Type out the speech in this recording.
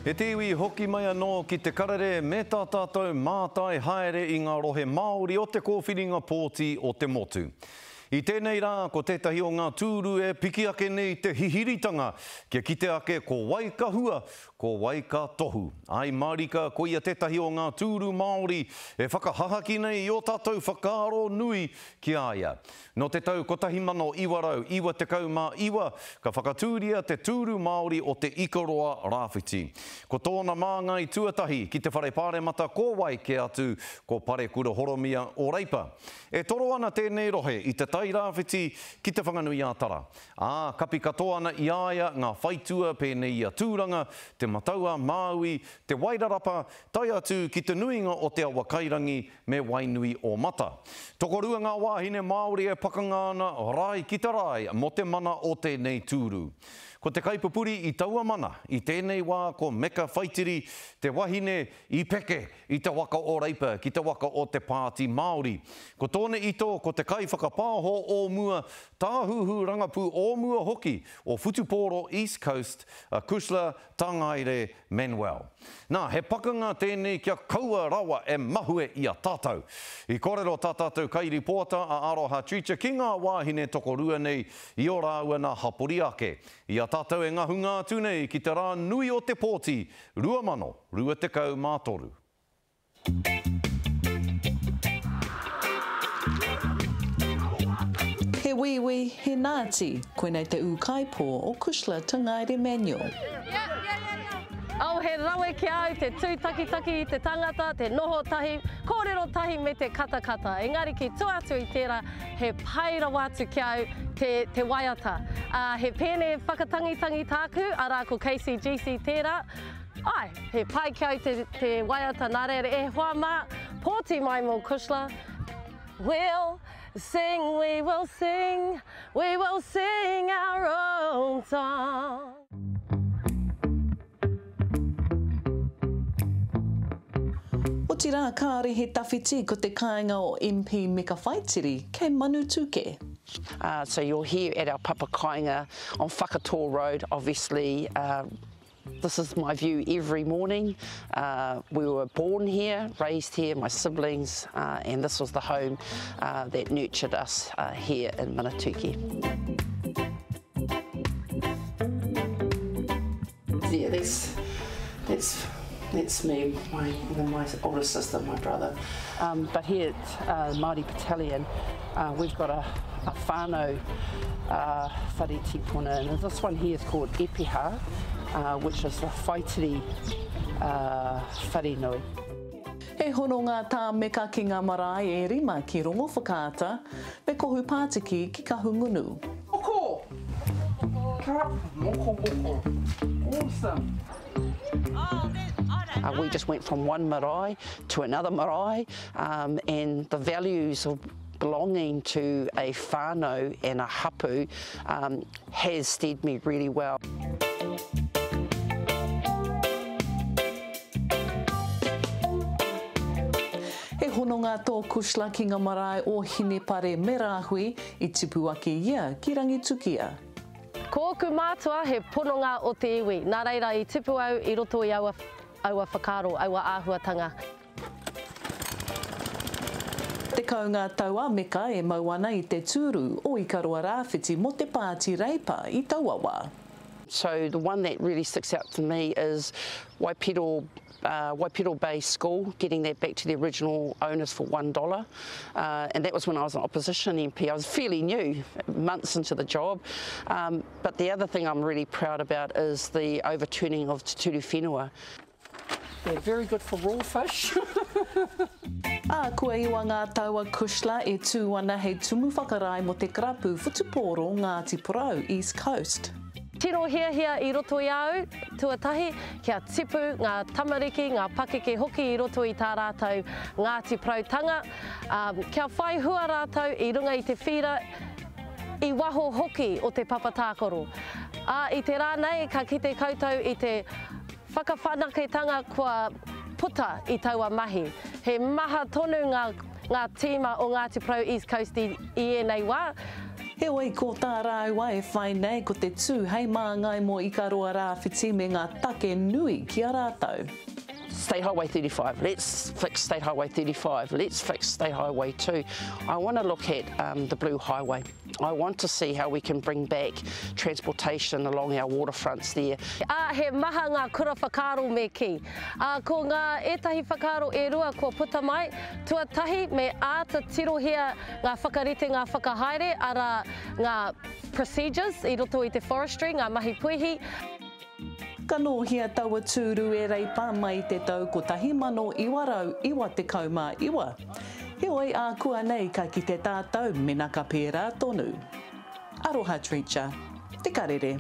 He te iwi hoki mai anō ki te karere me tā tātou mātai haere i ngā rohe Māori o te kōwhiringa pōti o te motu. I tēnei rā, ko tētahi o ngā tūru e piki ake nei te hihiritanga, kia kite ake ko waika hua, ko waika tohu. Ai marika, ko ia tētahi o ngā tūru Māori e whakahahaki nei i o tātou whakaaro nui ki aia. No te tau kotahi mano iwarau, iwa te kau mā iwa, ka whakatūria te tūru Māori o te Ikaroa Rāwhiti. Ko tōna māngai tuatahi ki te whare pāremata ko waike atu ko Parekura Horomia o Reipa. E toro ana tēnei rohe i te tai Rāwhiti ki te whanganui ātara. Kapi katoa ana i aia ngā whaitua pēnei ia tūranga, te mataua, māui, te wairarapa, tai atu ki te nuinga o te awa kairangi me wainui o mata. Tokorua ngā wāhine Māori e pakangana rai ki te rai mo te mana o tēnei tūru. Ko te kaipupuri i taua mana, i tēnei wā ko meka whaitiri, te wahine i peke, i te waka o Reipa, ki te waka o te pāti Māori. Ko tōne ito, ko te kai whakapāho o mua, tāhuhu rangapu o mua hoki, o Futupōro East Coast, Kusla Tangaire Manuel. Nā, he pakanga tēnei kia kaua rawa e mahue i a tātou. I kōrero tā tātou kairi pōta a Aroha Chicha ki ngā wāhine tokorua nei i o rāua nā hapori ake. I a tātou e ngahunga atu nei ki te rā nui o te pōti, 2023. He wiwi, he Ngāti, koe nei te ūkaipō o Kusla Tangaire Manuel. Au he rawe ki au, te tūtakitaki, te tangata, te noho tahi, kōrero tahi me te katakata. Engari ki tuatu i tērā, he paira wātu ki au te waiata. He pēne whakatangitangi tāku, arā ko KCGC tērā. Ai, he pai ki au te waiata nā reire e hoa mā, pōti mai mō Kusla. We'll sing, we will sing, we will sing our own song. O ti rā kāre he tawhiti ko te kāinga o MP Meka Whaitiri, kei manu tūke. So you're here at our Papa Kāinga on Whakatō Road, obviously. This is my view every morning. We were born here, raised here, my siblings, and this was the home that nurtured us here in Manatuki. Yeah, that's me, my older sister, my brother. But here at Māori Battalion, we've got a whānau whare tipuna, and this one here is called Epiha, which is the Whaitiri wharenui. He hono ngā tā meka ki ngā marae e rima ki rongo whakaata, me kohu pātiki ki kahungunu. Moko! Moko. Awesome. We just went from one marae to another marae, and the values of belonging to a whānau and a hapu has steered me really well. He hono ngā tō Kusla ki ngā marae o Hinepare me rāhui i tipu ake ia ki rangitukia. Ko oku mātua he pononga o te iwi, nā reira i tipu au i roto i aua whakaro, aua āhuatanga. Te kaunga taua meka e mauana i te tūru o Ikaroa Rāwhiti mo te pāti Reipa i Tauawa. So the one that really sticks out to me is Waipiro Bay School, getting that back to the original owners for $1. And that was when I was an opposition MP. I was fairly new, months into the job. But the other thing I'm really proud about is the overturning of Te Turu Whenua. They're very good for raw fish. Kua iwa ngā taua Kusla e tū ana hei tumu whakarai mo te karapu Futupōro Ngāti Porou East Coast. Tino hia i roto i au, tuatahi, kia tipu ngā tamariki, ngā pakeke hoki i roto i tā rātou Ngāti Porautanga. Kia whai hua rātou i runga i te whira i waho hoki o te papatākoro. I te rānei, ka kite koutou i te whakawhanaketanga kua puta i taua mahi. He maha tonu ngā tīma o Ngāti Porou East Coast i enei wā. He oi ko tā rāua e whai nei ko te tū hei māngai mo i ka roa rāwhiti me ngā take nui ki a rātau. State Highway 35, let's fix State Highway 35, let's fix State Highway 2. I want to look at the Blue Highway. I want to see how we can bring back transportation along our waterfronts there. He maha ngā kura whakaro me ki. Ko ngā etahi whakaro e rua ko puta mai, tuatahi me āta tirohia ngā whakarite ngā whakahaere ara ngā procedures i roto i te forestry, ngā mahi puihi. Ka nohia taua tūru e rei pā mai te tau ko 1991. Heoi a kua nei ka ki te tātou mena ka pērā tonu. Aroha Treacher, te karere.